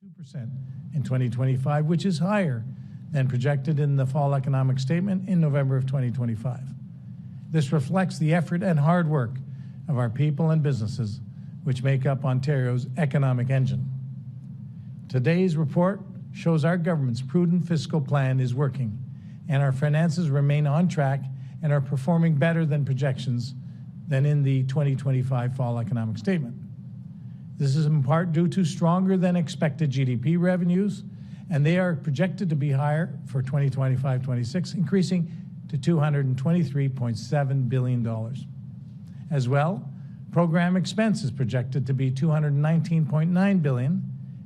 2% in 2025, which is higher than projected in the fall economic statement in November of 2025. This reflects the effort and hard work of our people and businesses, which make up Ontario's economic engine. Today's report shows our government's prudent fiscal plan is working, and our finances remain on track and are performing better than projections than in the 2025 fall economic statement. This is in part due to stronger than expected GDP revenues, and they are projected to be higher for 2025-26, increasing to $223.7 billion. As well, program expense is projected to be $219.9 billion,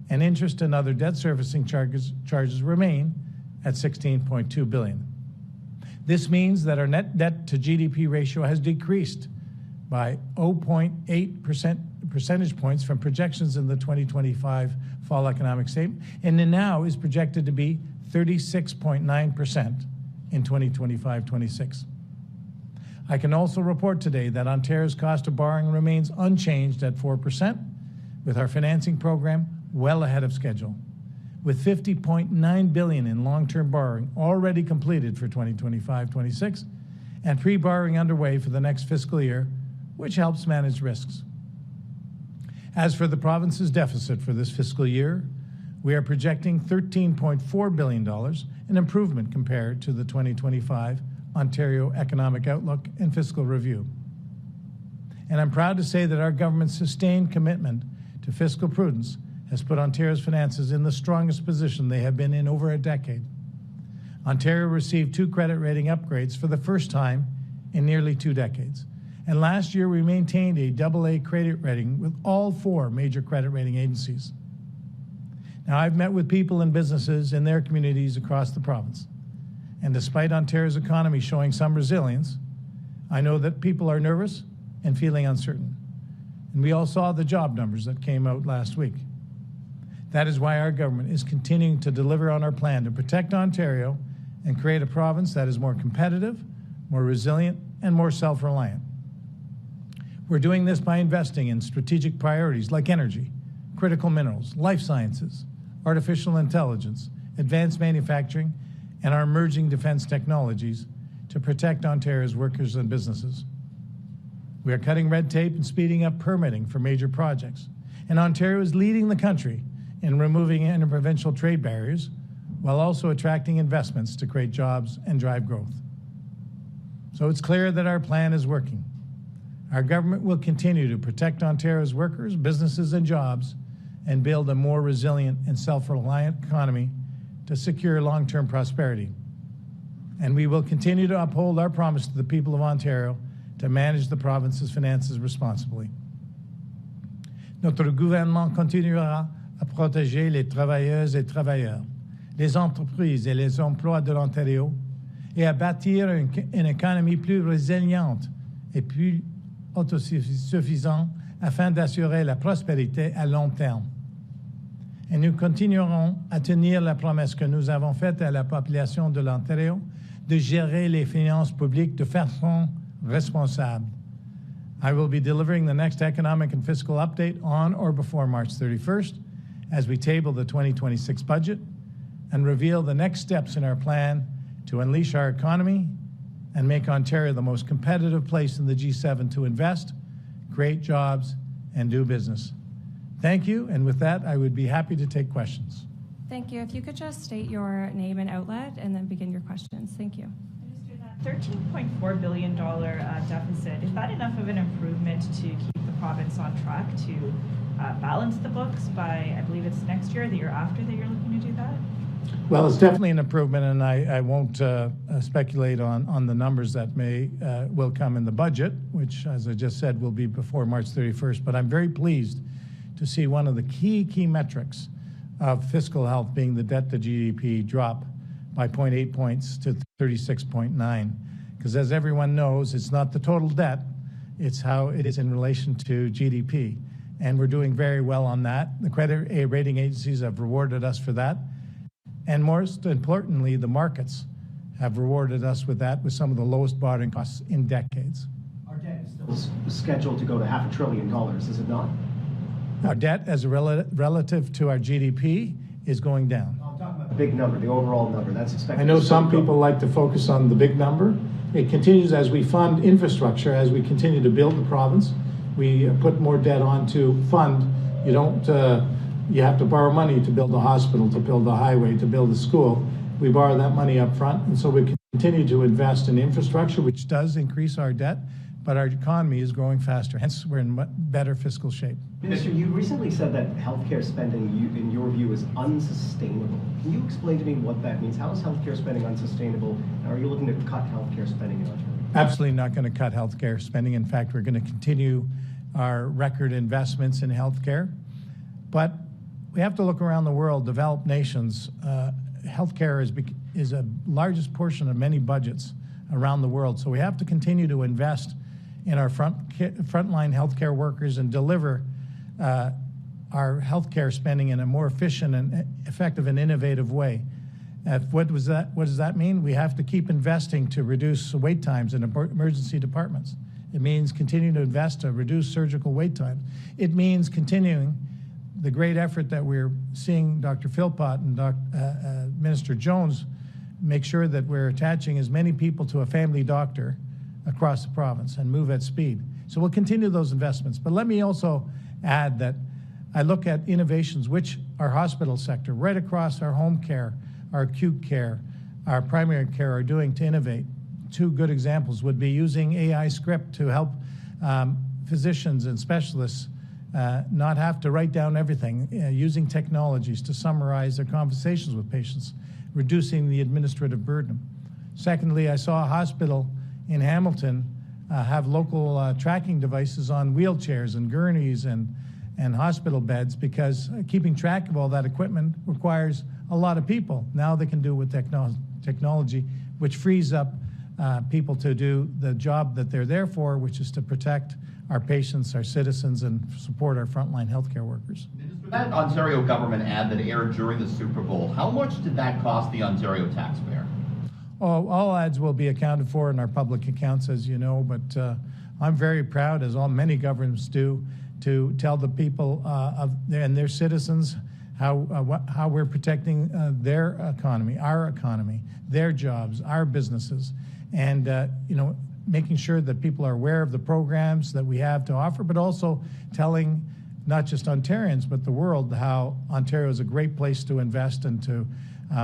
and interest and other debt servicing charges remain at $16.2 billion. This means that our net debt to GDP ratio has decreased by 0.8 percentage points from projections in the 2025 fall economic statement, and it now is projected to be 36.9% in 2025-26. I can also report today that Ontario's cost of borrowing remains unchanged at 4%, with our financing program well ahead of schedule, with $50.9 billion in long-term borrowing already completed for 2025-26 and pre-borrowing underway for the next fiscal year, which helps manage risks. As for the province's deficit for this fiscal year, we are projecting $13.4 billion, an improvement compared to the 2025 Ontario Economic Outlook and Fiscal Review. And I'm proud to say that our government's sustained commitment to fiscal prudence has put Ontario's finances in the strongest position they have been in over a decade. Ontario received 2 credit rating upgrades for the first time in nearly 2 decades. And last year, we maintained a AA credit rating with all 4 major credit rating agencies. Now, I've met with people and businesses in their communities across the province. And despite Ontario's economy showing some resilience, I know that people are nervous and feeling uncertain. And we all saw the job numbers that came out last week. That is why our government is continuing to deliver on our plan to protect Ontario and create a province that is more competitive, more resilient, and more self-reliant. We're doing this by investing in strategic priorities like energy, critical minerals, life sciences, artificial intelligence, advanced manufacturing, and our emerging defense technologies to protect Ontario's workers and businesses. We are cutting red tape and speeding up permitting for major projects. And Ontario is leading the country in removing interprovincial trade barriers while also attracting investments to create jobs and drive growth. So it's clear that our plan is working. Our government will continue to protect Ontario's workers, businesses, and jobs and build a more resilient and self-reliant economy to secure long-term prosperity. And we will continue to uphold our promise to the people of Ontario to manage the province's finances responsibly. Notre gouvernement continuera à protéger les travailleuses et travailleurs, les entreprises et les emplois de l'Ontario et à bâtir une économie plus résiliente et plus autosuffisante afin d'assurer la prospérité à long terme. Et nous continuerons à tenir la promesse que nous avons faite à la population de l'Ontario de gérer les finances publiques de façon responsable. I will be delivering the next economic and fiscal update on or before March 31st as we table the 2026 budget and reveal the next steps in our plan to unleash our economy and make Ontario the most competitive place in the G7 to invest, create jobs, and do business. Thank you, and with that, I would be happy to take questions. Thank you. If you could just state your name and outlet and then begin your questions. Thank you. Minister, that $13.4 billion deficit, is that enough of an improvement to keep the province on track to balance the books by, I believe it's next year, the year after that you're looking to do that? Well, it's definitely an improvement, and I won't speculate on the numbers that will come in the budget, which, as I just said, will be before March 31st. But I'm very pleased to see one of the key metrics of fiscal health being the debt to GDP drop by 0.8 points to 36.9. Because as everyone knows, it's not the total debt, it's how it is in relation to GDP. And we're doing very well on that. The credit rating agencies have rewarded us for that. And most importantly, the markets have rewarded us with that, with some of the lowest borrowing costs in decades. Our debt is still scheduled to go to $500 billion, is it not? Our debt as a relative to our GDP is going down. I'm talking about the big number, the overall number. That's expected. I know to some go- people like to focus on the big number. It continues as we fund infrastructure, as we continue to build the province. We put more debt on to fund. You don't, you have to borrow money to build a hospital, to build a highway, to build a school. We borrow that money up front, and so we continue to invest in infrastructure, which does increase our debt, but our economy is growing faster. Hence, we're in better fiscal shape. Minister, you recently said that healthcare spending, in your view, is unsustainable. Can you explain to me what that means? How is healthcare spending unsustainable? And are you looking to cut healthcare spending in Ontario? Absolutely not going to cut healthcare spending. In fact, we're going to continue our record investments in healthcare. But we have to look around the world. Developed nations, healthcare is a largest portion of many budgets around the world. So we have to continue to invest in our frontline healthcare workers and deliver our healthcare spending in a more efficient and effective and innovative way. What does that mean? We have to keep investing to reduce wait times in emergency departments. It means continuing to invest to reduce surgical wait times. It means continuing the great effort that we're seeing Dr. Philpott and Minister Jones make sure that we're attaching as many people to a family doctor across the province and move at speed. So we'll continue those investments. But let me also add that I look at innovations which our hospital sector, right across our home care, our acute care, our primary care are doing to innovate. Two good examples would be using AI script to help physicians and specialists not have to write down everything, using technologies to summarize their conversations with patients, reducing the administrative burden. Secondly, I saw a hospital in Hamilton have local tracking devices on wheelchairs and gurneys and hospital beds, because keeping track of all that equipment requires a lot of people. Now they can do it with technology, which frees up people to do the job that they're there for, which is to protect our patients, our citizens, and support our frontline healthcare workers. Minister, that Ontario government ad that aired during the Super Bowl, how much did that cost the Ontario taxpayer? Oh, all ads will be accounted for in our public accounts, as you know, but I'm very proud, as many governments do, to tell the people and their citizens how we're protecting their economy, their jobs, our businesses, and making sure that people are aware of the programs that we have to offer, but also telling not just Ontarians, but the world how Ontario is a great place to invest and to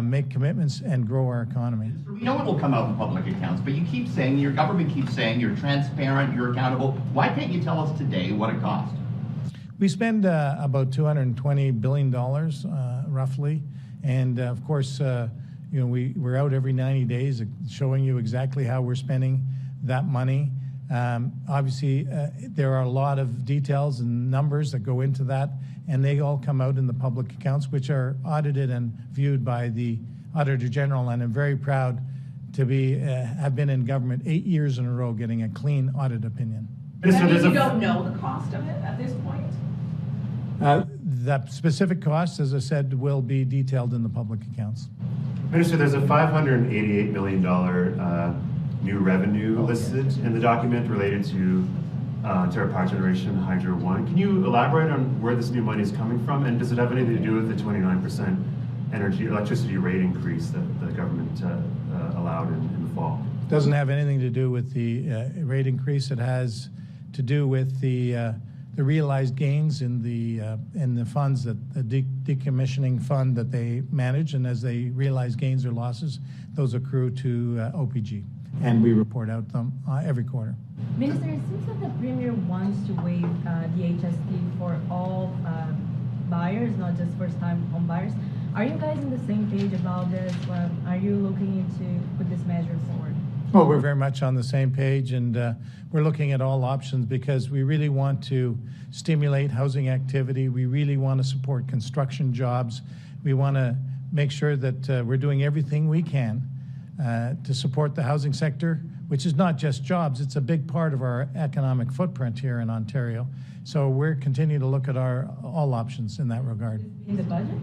make commitments and grow our economy. We know it will come out in public accounts, but you keep saying, your government keeps saying you're transparent, you're accountable. Why can't you tell us today what it cost? We spend about $220 billion, roughly, and of course, we're out every 90 days showing you exactly how we're spending that money. Obviously, there are a lot of details and numbers that go into that, and they all come out in the public accounts, which are audited and viewed by the Auditor General, and I'm very proud to have been in government 8 years in a row getting a clean audit opinion. That means you don't know the cost of it at this point? The specific costs, as I said, will be detailed in the public accounts. Minister, there's a $588 million new revenue listed in the document related to Ontario Power Generation Hydro 1. Can you elaborate on where this new money is coming from, and does it have anything to do with the 29% electricity rate increase that the government allowed in the fall? It doesn't have anything to do with the rate increase. It has to do with the realized gains in the funds, that the decommissioning fund that they manage, and as they realize gains or losses, those accrue to OPG, and we report out them every quarter. Minister, it seems that the Premier wants to waive the HST for all buyers, not just first-time home buyers. Are you guys on the same page about this? Are you looking into put this measure forward? Well, we're very much on the same page, and we're looking at all options because we really want to stimulate housing activity. We really want to support construction jobs. We want to make sure that we're doing everything we can to support the housing sector, which is not just jobs. It's a big part of our economic footprint here in Ontario. So we're continuing to look at all options in that regard. In the budget?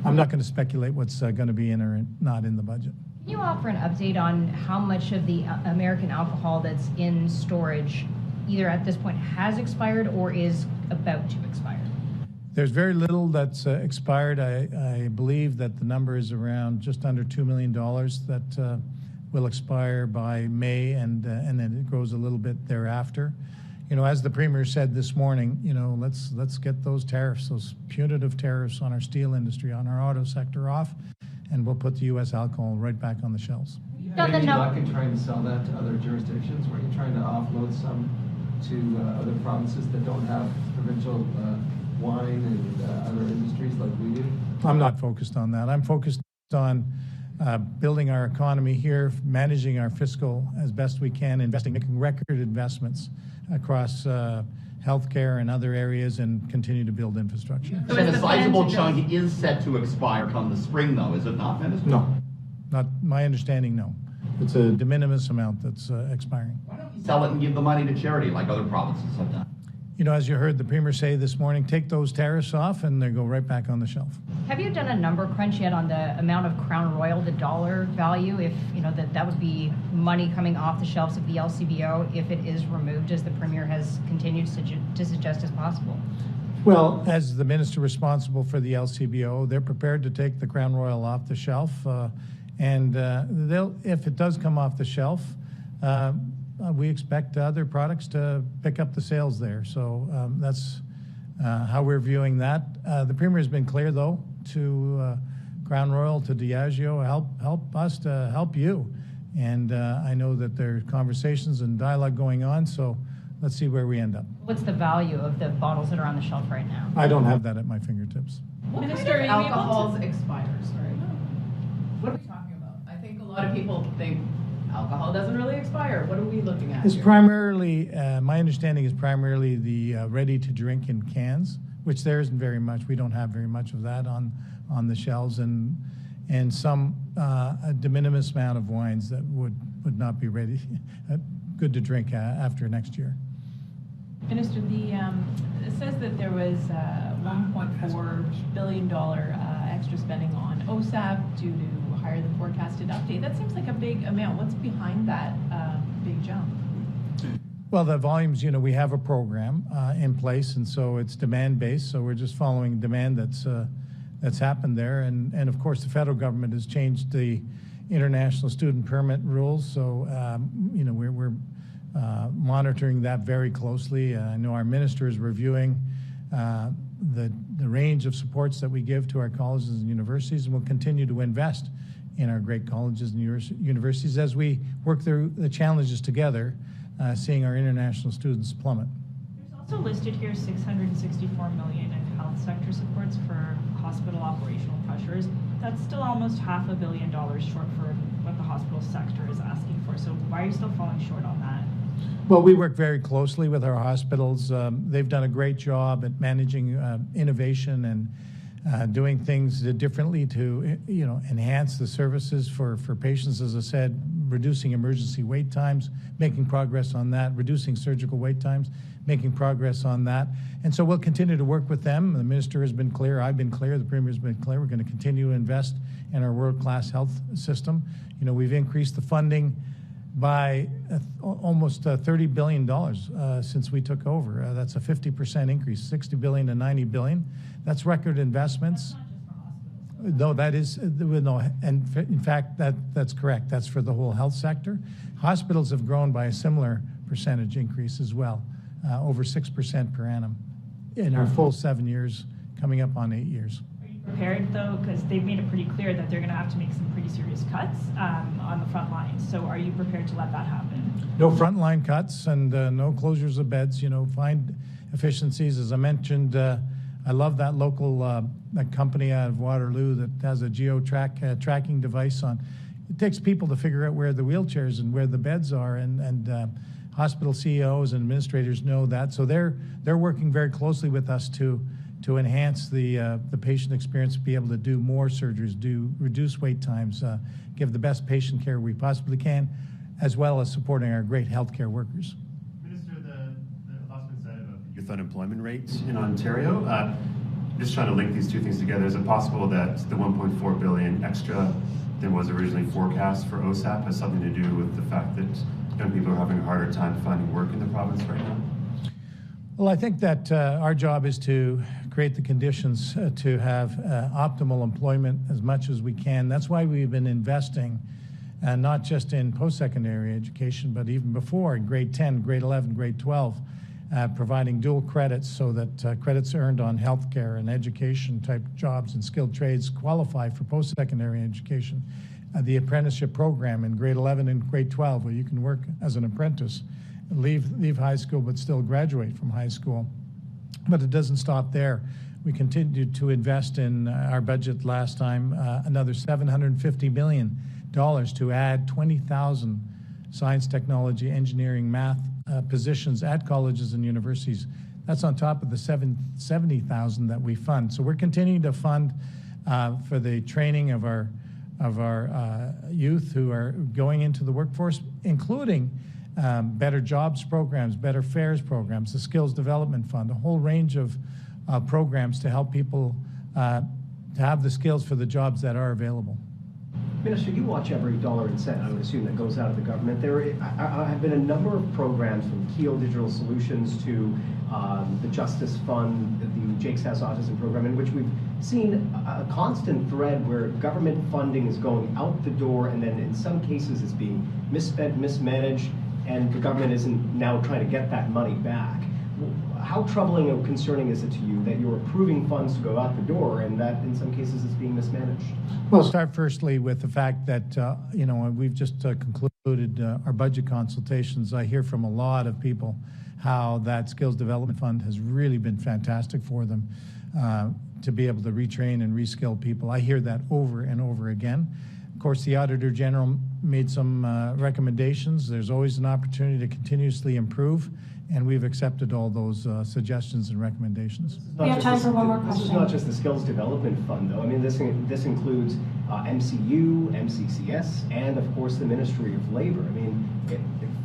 I'm not going to speculate what's going to be in or not in the budget. Can you offer an update on how much of the American alcohol that's in storage either at this point has expired or is about to expire? There's very little that's expired. I believe that the number is around just under $2 million that will expire by May, and then it grows a little bit thereafter. You know, as the Premier said this morning, you know, let's get those tariffs, those punitive tariffs on our steel industry, on our auto sector off, and we'll put the U.S. alcohol right back on the shelves. You had any luck in trying to sell that to other jurisdictions? Were you trying to offload some to other provinces that don't have provincial wine and other industries like we do? I'm not focused on that. I'm focused on building our economy here, managing our fiscal as best we can, investing, making record investments across healthcare and other areas, and continue to build infrastructure. And a sizable chunk is set to expire come the spring, though, is it not, Minister? No, not my understanding, no. It's a de minimis amount that's expiring. Why don't you sell it and give the money to charity like other provinces have done? You know, as you heard the Premier say this morning, take those tariffs off and they go right back on the shelf. Have you done a number crunch yet on the amount of Crown Royal, the dollar value, if, you know, that would be money coming off the shelves of the LCBO if it is removed, as the Premier has continued to suggest as possible? Well, as the minister responsible for the LCBO, they're prepared to take the Crown Royal off the shelf, and if it does come off the shelf, we expect other products to pick up the sales there. So that's how we're viewing that. The Premier has been clear, though, to Crown Royal, to Diageo, help us to help you. And I know that there are conversations and dialogue going on, so let's see where we end up. What's the value of the bottles that are on the shelf right now? I don't have that at my fingertips. What Minister, kind of are you able alcohols to- expires, right? What are we talking about? I think a lot of people think alcohol doesn't really expire. What are we looking at It's here? primarily, my understanding is primarily the ready-to-drink in cans, which there isn't very much. We don't have very much of that on the shelves, and some a de minimis amount of wines that would not be ready, good to drink after next year. Minister, it says that there was $1.4 billion extra spending on OSAP due to higher than forecasted update. That seems like a big amount. What's behind that big jump? Well, the volumes, you know, we have a program in place, and so it's demand-based, so we're just following demand that's happened there. And of course, the federal government has changed the international student permit rules, so, you know, we're monitoring that very closely. I know our minister is reviewing the range of supports that we give to our colleges and universities, and we'll continue to invest in our great colleges and universities as we work through the challenges together, seeing our international students plummet. There's also listed here $664 million in health sector supports for hospital operational pressures. That's still almost $500 million short for what the hospital sector is asking for. So why are you still falling short on that? Well, we work very closely with our hospitals. They've done a great job at managing innovation and doing things differently to, you know, enhance the services for patients. As I said, reducing emergency wait times, making progress on that, reducing surgical wait times, making progress on that. And so we'll continue to work with them. The minister has been clear. I've been clear. The Premier has been clear. We're going to continue to invest in our world-class health system. You know, we've increased the funding by almost $30 billion since we took over. That's a 50% increase, $60 billion to $90 billion. That's record investments. No, that is, no, and in fact, that's correct. That's for the whole health sector. Hospitals have grown by a similar percentage increase as well, over 6% per annum in our full 7 years, coming up on 8 years. Prepared though, because they've made it pretty clear that they're going to have to make some pretty serious cuts on the front lines. So are you prepared to let that happen? No frontline cuts and no closures of beds. You know, find efficiencies. As I mentioned, I love that local that company out of Waterloo that has a tracking device on. It takes people to figure out where the wheelchairs and where the beds are, and hospital CEOs and administrators know that. So they're working very closely with us to enhance the patient experience, be able to do more surgeries, reduce wait times, give the best patient care we possibly can, as well as supporting our great healthcare workers. Minister, the lot's been said about the youth unemployment rate in Ontario. Just trying to link these two things together. Is it possible that the $1.4 billion extra than was originally forecast for OSAP has something to do with the fact that young people are having a harder time finding work in the province right now? Well, I think that our job is to create create the conditions to have optimal employment as much as we can. That's why we've been investing not just in post-secondary education, but even before in grade 10, grade 11, grade 12, providing dual credits so that credits earned on healthcare and education type jobs and skilled trades qualify for post-secondary education. The apprenticeship program in grade 11 and grade 12, where you can work as an apprentice, leave high school but still graduate from high school. But it doesn't stop there. We continued to invest in our budget last time, another $750 million to add 20,000 science, technology, engineering, math positions at colleges and universities. That's on top of the 70,000 that we fund. So we're continuing to fund for the training of our youth who are going into the workforce, including better jobs programs, better fares programs, the skills development fund, a whole range of programs to help people to have the skills for the jobs that are available. Minister, you watch every dollar and cent, I would assume, that goes out of the government. There have been a number of programs from Keel Digital Solutions to the Justice Fund, the Jake's Has Autism program, in which we've seen a constant thread where government funding is going out the door, and then in some cases it's being misspent, mismanaged, and the government isn't now trying to get that money back. How troubling or concerning is it to you that you're approving funds to go out the door and that in some cases it's being mismanaged? Well, start firstly with the fact that, we've just concluded our budget consultations. I hear from a lot of people how that skills development fund has really been fantastic for them to be able to retrain and reskill people. I hear that over and over again. Of course, the Auditor General made some recommendations. There's always an opportunity to continuously improve, and we've accepted all those suggestions and recommendations. We have time for one more question. This is not just the Skills Development Fund, though. I mean, this includes MCU, MCCS, and of course the Ministry of Labor. I mean,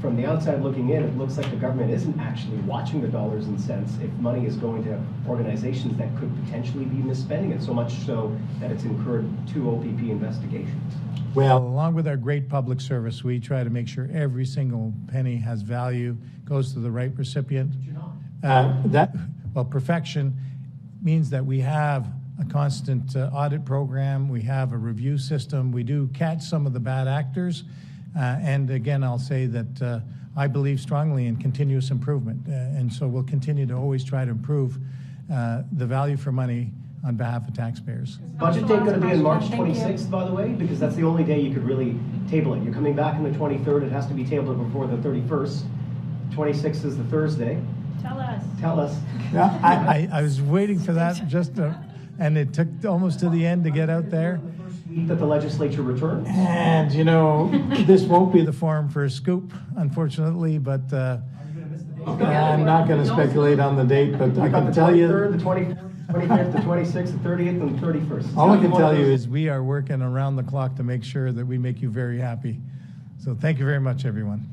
from the outside looking in, it looks like the government isn't actually watching the dollars and cents if money is going to organizations that could potentially be misspending it, so much so that it's incurred 2 OPP investigations. Well, along with our great public service, we try to make sure every single penny has value, goes to the right recipient. Perfection means that we have a constant audit program, we have a review system, we do catch some of the bad actors, and again, I'll say that I believe strongly in continuous improvement, and so we'll continue to always try to improve the value for money on behalf of taxpayers. Budget date going to be on March 26th, by the way, because that's the only day you could really table it. You're coming back on the 23rd. It has to be tabled before the 31st. 26th is the Thursday. Tell us. Tell us. Yeah, I was waiting for that and it took almost to the end to get out there. The first week that the legislature returns. And this won't be the forum for a scoop, unfortunately, but I'm not going to speculate on the date, but I can tell you. The 23rd, the 25th, the 26th, the 30th, and the 31st. All I can tell you is we are working around the clock to make sure that we make you very happy. So thank you very much, everyone.